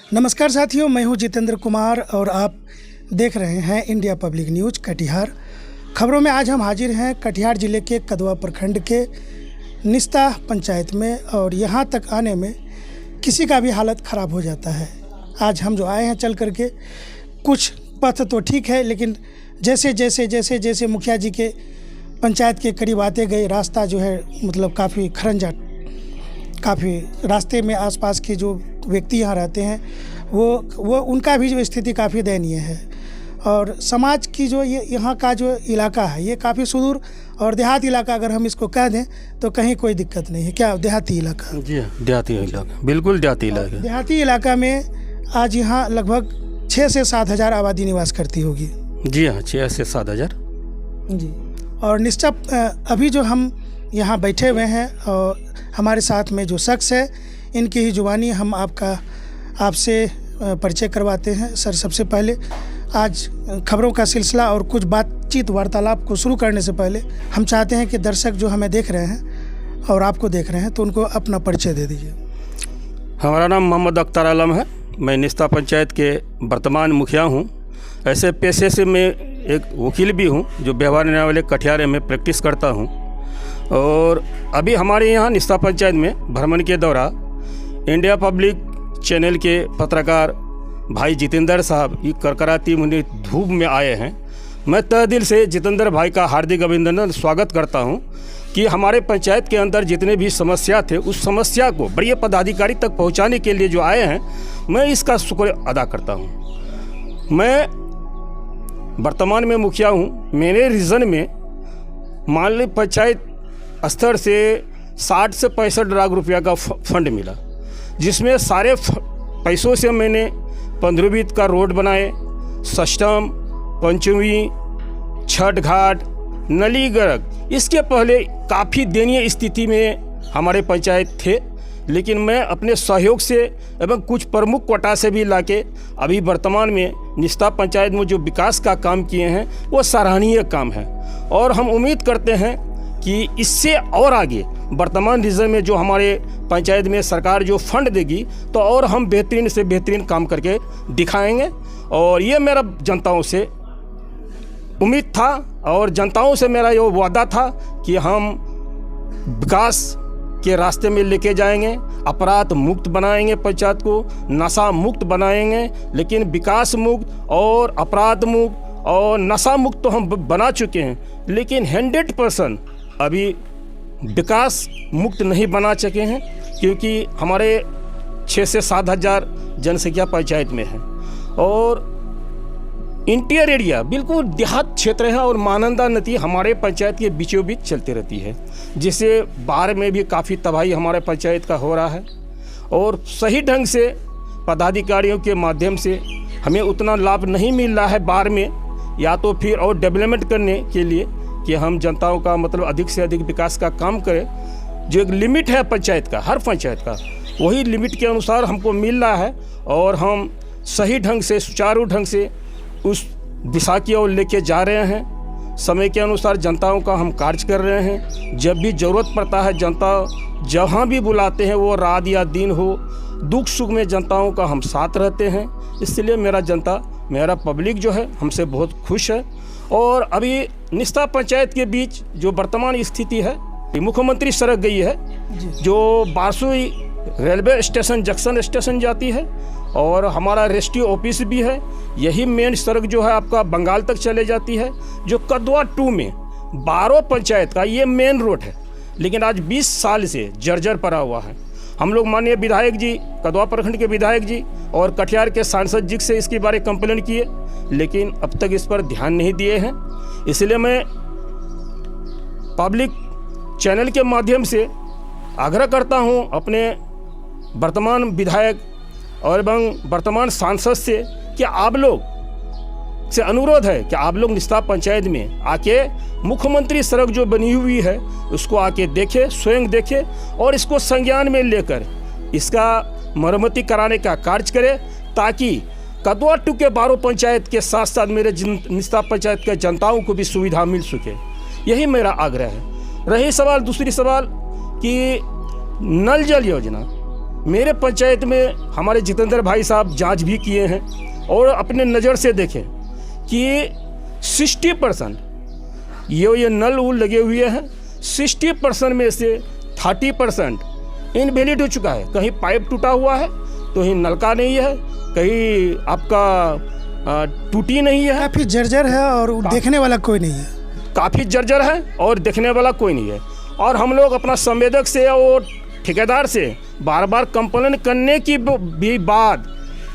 नमस्कार साथियों, मैं हूं जितेंद्र कुमार और आप देख रहे हैं इंडिया पब्लिक न्यूज़ कटिहार। खबरों में आज हम हाजिर हैं कटिहार ज़िले के कदवा प्रखंड के निस्ता पंचायत में, और यहां तक आने में किसी का भी हालत ख़राब हो जाता है। आज हम जो आए हैं चल करके, कुछ पथ तो ठीक है, लेकिन जैसे जैसे मुखिया जी के पंचायत के करीब आते गए, रास्ता जो है मतलब काफ़ी खरंजा, काफ़ी रास्ते में आसपास के जो व्यक्ति यहाँ रहते हैं वो उनका भी जो स्थिति काफ़ी दयनीय है। और समाज की जो ये यहाँ का जो इलाका है ये काफ़ी सुदूर और देहात इलाका, अगर हम इसको कह दें तो कहीं कोई दिक्कत नहीं है। क्या देहाती इलाका? जी हाँ, देहाती इलाका, बिल्कुल देहाती इलाका। देहाती इलाका में आज यहाँ लगभग 6 से 7 हज़ार आबादी निवास करती होगी। जी हाँ, 6 से 7 हज़ार जी। और निश्चित अभी जो हम यहाँ बैठे हुए हैं और हमारे साथ में जो शख्स है, इनकी ही जुबानी हम आपसे परिचय करवाते हैं। सर, सबसे पहले आज खबरों का सिलसिला और कुछ बातचीत वार्तालाप को शुरू करने से पहले हम चाहते हैं कि दर्शक जो हमें देख रहे हैं और आपको देख रहे हैं तो उनको अपना परिचय दे दीजिए। हमारा नाम मोहम्मद अख्तर आलम है। मैं निस्ता पंचायत के वर्तमान मुखिया हूँ। ऐसे पेशे से मैं एक वकील भी हूँ जो व्यवहार न्यायालय कटिहार में प्रैक्टिस करता हूँ। और अभी हमारे यहाँ निस्ता पंचायत में भ्रमण के दौरान इंडिया पब्लिक चैनल के पत्रकार भाई जितेंद्र साहब ये करकराती मुझे धूप में आए हैं। मैं तहे दिल से जितेंद्र भाई का हार्दिक अभिनंदन स्वागत करता हूं कि हमारे पंचायत के अंदर जितने भी समस्या थे उस समस्या को बड़े पदाधिकारी तक पहुंचाने के लिए जो आए हैं, मैं इसका शुक्र अदा करता हूं। मैं वर्तमान में मुखिया हूं। मेरे रीजन में मान ली पंचायत स्तर से 60 से 65 लाख रुपया का फंड मिला, जिसमें सारे पैसों से मैंने 15 का रोड बनाए, सष्टम, पंचमी, छठ घाट, नली गरक। इसके पहले काफ़ी दयनीय स्थिति में हमारे पंचायत थे, लेकिन मैं अपने सहयोग से एवं कुछ प्रमुख कोटा से भी लाके अभी वर्तमान में निस्ता पंचायत में जो विकास का काम किए हैं वो सराहनीय काम है। और हम उम्मीद करते हैं कि इससे और आगे वर्तमान रीजन में जो हमारे पंचायत में सरकार जो फंड देगी तो और हम बेहतरीन से बेहतरीन काम करके दिखाएंगे। और ये मेरा जनताओं से उम्मीद था और जनताओं से मेरा ये वादा था कि हम विकास के रास्ते में लेके जाएंगे, अपराध मुक्त बनाएंगे पंचायत को, नशा मुक्त बनाएंगे। लेकिन विकास मुक्त और अपराध मुक्त और नशा मुक्त तो हम बना चुके हैं, लेकिन 100% अभी विकास मुक्त नहीं बना सके हैं, क्योंकि हमारे 6 से 7 हज़ार जनसंख्या पंचायत में है और इंटीरियर एरिया बिल्कुल देहात क्षेत्र है और महानंदा नदी हमारे पंचायत के बीचों बीच चलती रहती है, जिससे बाढ़ में भी काफ़ी तबाही हमारे पंचायत का हो रहा है। और सही ढंग से पदाधिकारियों के माध्यम से हमें उतना लाभ नहीं मिल रहा है बाढ़ में, या तो फिर और डेवलपमेंट करने के लिए कि हम जनताओं का मतलब अधिक से अधिक विकास का काम करें। जो एक लिमिट है पंचायत का, हर पंचायत का, वही लिमिट के अनुसार हमको मिल रहा है और हम सही ढंग से सुचारू ढंग से उस दिशा की ओर लेके जा रहे हैं। समय के अनुसार जनताओं का हम कार्य कर रहे हैं। जब भी ज़रूरत पड़ता है, जनता जहाँ भी बुलाते हैं, वो रात या दिन हो, दुख सुख में जनताओं का हम साथ रहते हैं। इसलिए मेरा पब्लिक जो है हमसे बहुत खुश है। और अभी निस्ता पंचायत के बीच जो वर्तमान स्थिति है, मुख्यमंत्री सड़क गई है जो बारसुई रेलवे स्टेशन जंक्शन स्टेशन जाती है, और हमारा रेस्ट्री ऑफिस भी है। यही मेन सड़क जो है आपका बंगाल तक चले जाती है, जो कदवा 2 में 12 पंचायत का ये मेन रोड है, लेकिन आज 20 साल से जर्जर पड़ा हुआ है। हम लोग माननीय विधायक जी, कदवा प्रखंड के विधायक जी और कटिहार के सांसद जी से इसके बारे कंप्लेंट किए, लेकिन अब तक इस पर ध्यान नहीं दिए हैं। इसलिए मैं पब्लिक चैनल के माध्यम से आग्रह करता हूं अपने वर्तमान विधायक और एवं वर्तमान सांसद से कि आप लोग से अनुरोध है कि आप लोग निस्ता पंचायत में आके मुख्यमंत्री सड़क जो बनी हुई है उसको आके देखें, स्वयं देखें और इसको संज्ञान में लेकर इसका मरम्मती कराने का कार्य करें, ताकि कदवा 2 के 12 पंचायत के साथ साथ मेरे निस्ता पंचायत के जनताओं को भी सुविधा मिल सके। यही मेरा आग्रह है। रही सवाल दूसरी सवाल कि नल जल योजना, मेरे पंचायत में हमारे जितेंद्र भाई साहब जांच भी किए हैं और अपने नज़र से देखें कि 60% ये नल उल लगे हुए हैं, 60% में से 30% इनवैलिड हो चुका है। कहीं पाइप टूटा हुआ है, कहीं नलका नहीं है, कहीं आपका टूटी नहीं है, काफ़ी जर्जर है और देखने वाला कोई नहीं है। काफ़ी जर्जर है और देखने वाला कोई नहीं है। और हम लोग अपना संवेदक से और ठेकेदार से बार बार कंप्लेन करने की भी बाद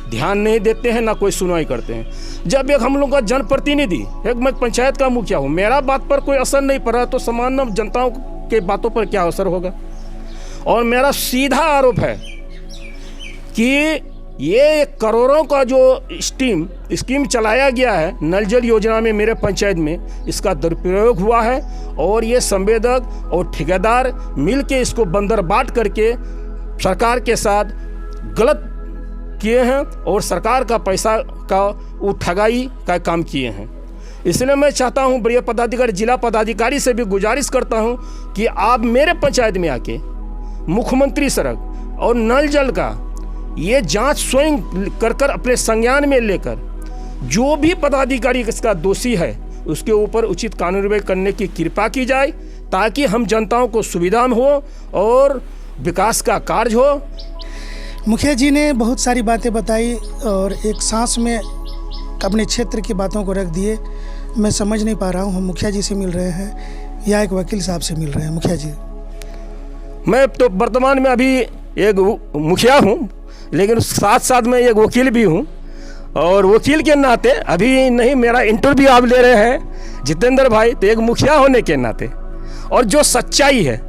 ध्यान नहीं देते हैं, ना कोई सुनवाई करते हैं। जब एक हम लोग का जनप्रतिनिधि, एक मैं पंचायत का मुखिया हूँ, मेरा बात पर कोई असर नहीं पड़ रहा तो सामान्य जनताओं के बातों पर क्या असर होगा। और मेरा सीधा आरोप है कि ये करोड़ों का जो स्कीम चलाया गया है नल जल योजना में मेरे पंचायत में, इसका दुरुपयोग हुआ है और ये संवेदक और ठेकेदार मिल के इसको बंदर बाट करके सरकार के साथ गलत किए हैं और सरकार का पैसा का वो ठगाई का काम किए हैं। इसलिए मैं चाहता हूँ बड़े पदाधिकारी, जिला पदाधिकारी से भी गुजारिश करता हूँ कि आप मेरे पंचायत में आके मुख्यमंत्री सड़क और नल जल का ये जांच स्वयं कर अपने संज्ञान में लेकर जो भी पदाधिकारी इसका दोषी है उसके ऊपर उचित कार्रवाई करने की कृपा की जाए, ताकि हम जनताओं को सुविधा हो और विकास का कार्य हो। मुखिया जी ने बहुत सारी बातें बताई और एक सांस में अपने क्षेत्र की बातों को रख दिए। मैं समझ नहीं पा रहा हूँ हम मुखिया जी से मिल रहे हैं या एक वकील साहब से मिल रहे हैं। मुखिया जी, मैं तो वर्तमान में अभी एक मुखिया हूँ, लेकिन साथ साथ में एक वकील भी हूँ। और वकील के नाते अभी नहीं, मेरा इंटरव्यू आप ले रहे हैं जितेंद्र भाई, तो एक मुखिया होने के नाते और जो सच्चाई है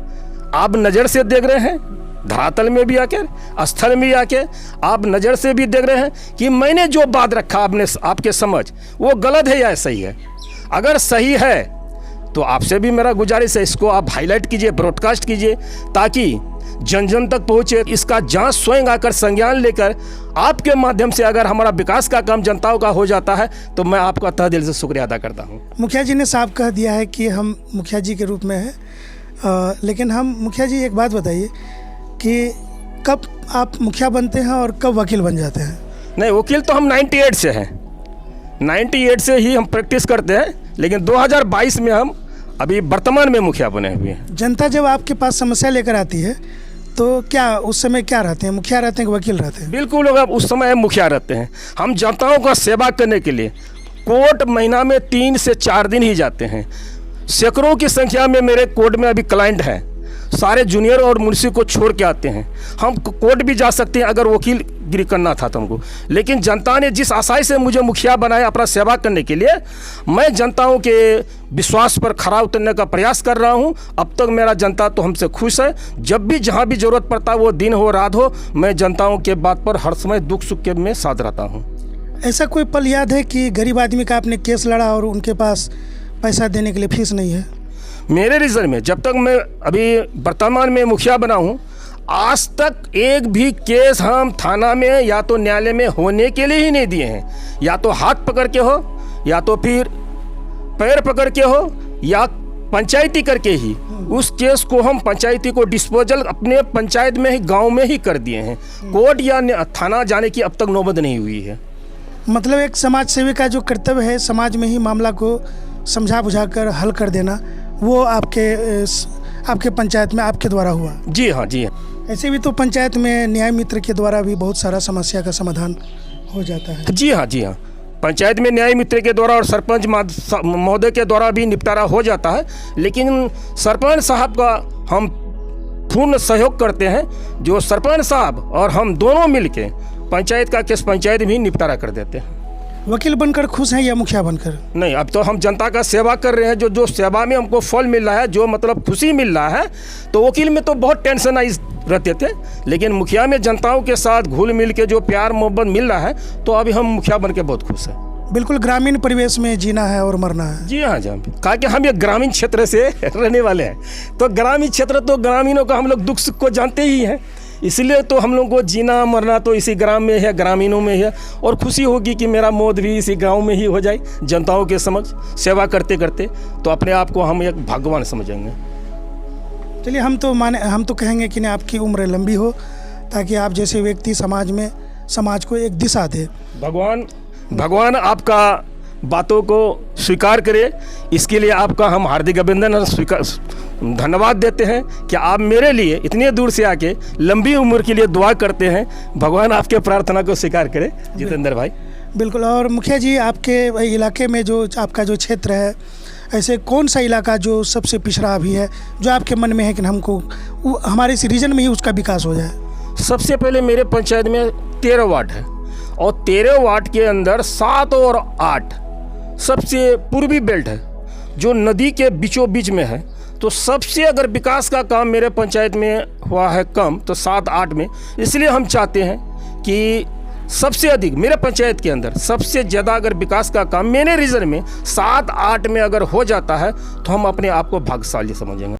आप नज़र से देख रहे हैं, धरातल में भी आके, स्थल में भी आके आप नज़र से भी देख रहे हैं कि मैंने जो बात रखा आपके समझ वो गलत है या सही है। अगर सही है तो आपसे भी मेरा गुजारिश है, इसको आप हाईलाइट कीजिए, ब्रॉडकास्ट कीजिए, ताकि जन जन तक पहुँचे। इसका जांच स्वयं आकर संज्ञान लेकर आपके माध्यम से अगर हमारा विकास का काम जनताओं का हो जाता है तो मैं आपका तहे दिल से शुक्रिया अदा करता हूँ। मुखिया जी ने साफ कह दिया है कि हम मुखिया जी के रूप में हैं, लेकिन हम मुखिया जी एक बात बताइए कि कब आप मुखिया बनते हैं और कब वकील बन जाते हैं? नहीं, वकील तो हम 98 से हैं, 98 से ही हम प्रैक्टिस करते हैं, लेकिन 2022 में हम अभी वर्तमान में मुखिया बने हुए हैं। जनता जब आपके पास समस्या लेकर आती है तो क्या उस समय क्या रहते हैं, मुखिया रहते हैं कि वकील रहते हैं? बिल्कुल, लोग उस समय मुखिया रहते हैं। हम जनताओं का सेवा करने के लिए कोर्ट महीना में 3 से 4 दिन ही जाते हैं। सैकड़ों की संख्या में मेरे कोर्ट में अभी क्लाइंट हैं, सारे जूनियर और मुंशी को छोड़ के आते हैं। हम कोर्ट भी जा सकते हैं अगर वकीलगिरी करना था तुमको, लेकिन जनता ने जिस आशय से मुझे मुखिया बनाया अपना सेवा करने के लिए, मैं जनताओं के विश्वास पर खरा उतरने का प्रयास कर रहा हूं। अब तक मेरा जनता तो हमसे खुश है। जब भी जहां भी जरूरत पड़ता है, वो दिन हो रात हो, मैं जनताओं के बात पर हर समय दुख सुख के में साथ रहता हूँ। ऐसा कोई पल याद है कि गरीब आदमी का आपने केस लड़ा और उनके पास पैसा देने के लिए फीस नहीं है? मेरे रिजल्ट में जब तक मैं अभी वर्तमान में मुखिया बना हूँ, आज तक एक भी केस हम थाना में या तो न्यायालय में होने के लिए ही नहीं दिए हैं। या तो हाथ पकड़ के हो, या तो फिर पैर पकड़ के हो, या पंचायती करके ही उस केस को हम पंचायती को डिस्पोजल अपने पंचायत में ही, गांव में ही कर दिए हैं। कोर्ट या थाना जाने की अब तक नौबत नहीं हुई है। मतलब एक समाज सेवी का जो कर्तव्य है समाज में ही मामला को समझा बुझाकर हल कर देना, वो आपके पंचायत में आपके द्वारा हुआ? जी हाँ, जी हाँ। ऐसे भी तो पंचायत में न्याय मित्र के द्वारा भी बहुत सारा समस्या का समाधान हो जाता है। जी हाँ, जी हाँ। पंचायत में न्याय मित्र के द्वारा और सरपंच महोदय के द्वारा भी निपटारा हो जाता है, लेकिन सरपंच साहब का हम पूर्ण सहयोग करते हैं। जो सरपंच साहब और हम दोनों मिलके पंचायत का केस पंचायत भी निपटारा कर देते हैं। वकील बनकर खुश हैं या मुखिया बनकर? नहीं, अब तो हम जनता का सेवा कर रहे हैं। जो सेवा में हमको फल मिल रहा है, जो मतलब खुशी मिल रहा है, तो वकील में तो बहुत टेंशन आई रहते थे, लेकिन मुखिया में जनताओं के साथ घुल मिल के जो प्यार मोहब्बत मिल रहा है, तो अभी हम मुखिया बन के बहुत खुश हैं। बिल्कुल ग्रामीण परिवेश में जीना है और मरना है। जी हाँ, जी हाँ। कहा कि हम एक ग्रामीण क्षेत्र से रहने वाले हैं, तो ग्रामीण क्षेत्र तो ग्रामीणों का हम लोग दुख सुख को जानते ही हैं। इसलिए तो हम लोग को जीना मरना तो इसी ग्राम में है, ग्रामीणों में है। और खुशी होगी कि मेरा मौत भी इसी गांव में ही हो जाए, जनताओं के समक्ष सेवा करते करते, तो अपने आप को हम एक भगवान समझेंगे। चलिए, हम तो कहेंगे कि नहीं, आपकी उम्र लंबी हो, ताकि आप जैसे व्यक्ति समाज को एक दिशा दे। भगवान आपका बातों को स्वीकार करे, इसके लिए आपका हम हार्दिक अभिनंदन और धन्यवाद देते हैं कि आप मेरे लिए इतने दूर से आके लंबी उम्र के लिए दुआ करते हैं। भगवान आपके प्रार्थना को स्वीकार करे जितेंद्र भाई। बिल्कुल। और मुखिया जी, आपके इलाके में जो आपका जो क्षेत्र है, ऐसे कौन सा इलाका जो सबसे पिछड़ा अभी है, जो आपके मन में है कि हमको हमारे इस रीजन में ही उसका विकास हो जाए? सबसे पहले मेरे पंचायत में 13 वार्ड है और 13 वार्ड के अंदर 7 और 8 सबसे पूर्वी बेल्ट है जो नदी के बीचों बीच में है। तो सबसे अगर विकास का काम मेरे पंचायत में हुआ है कम तो 7-8 में, इसलिए हम चाहते हैं कि सबसे अधिक मेरे पंचायत के अंदर सबसे ज़्यादा अगर विकास का काम मेरे रीजन में 7-8 में अगर हो जाता है तो हम अपने आप को भाग्यशाली समझेंगे।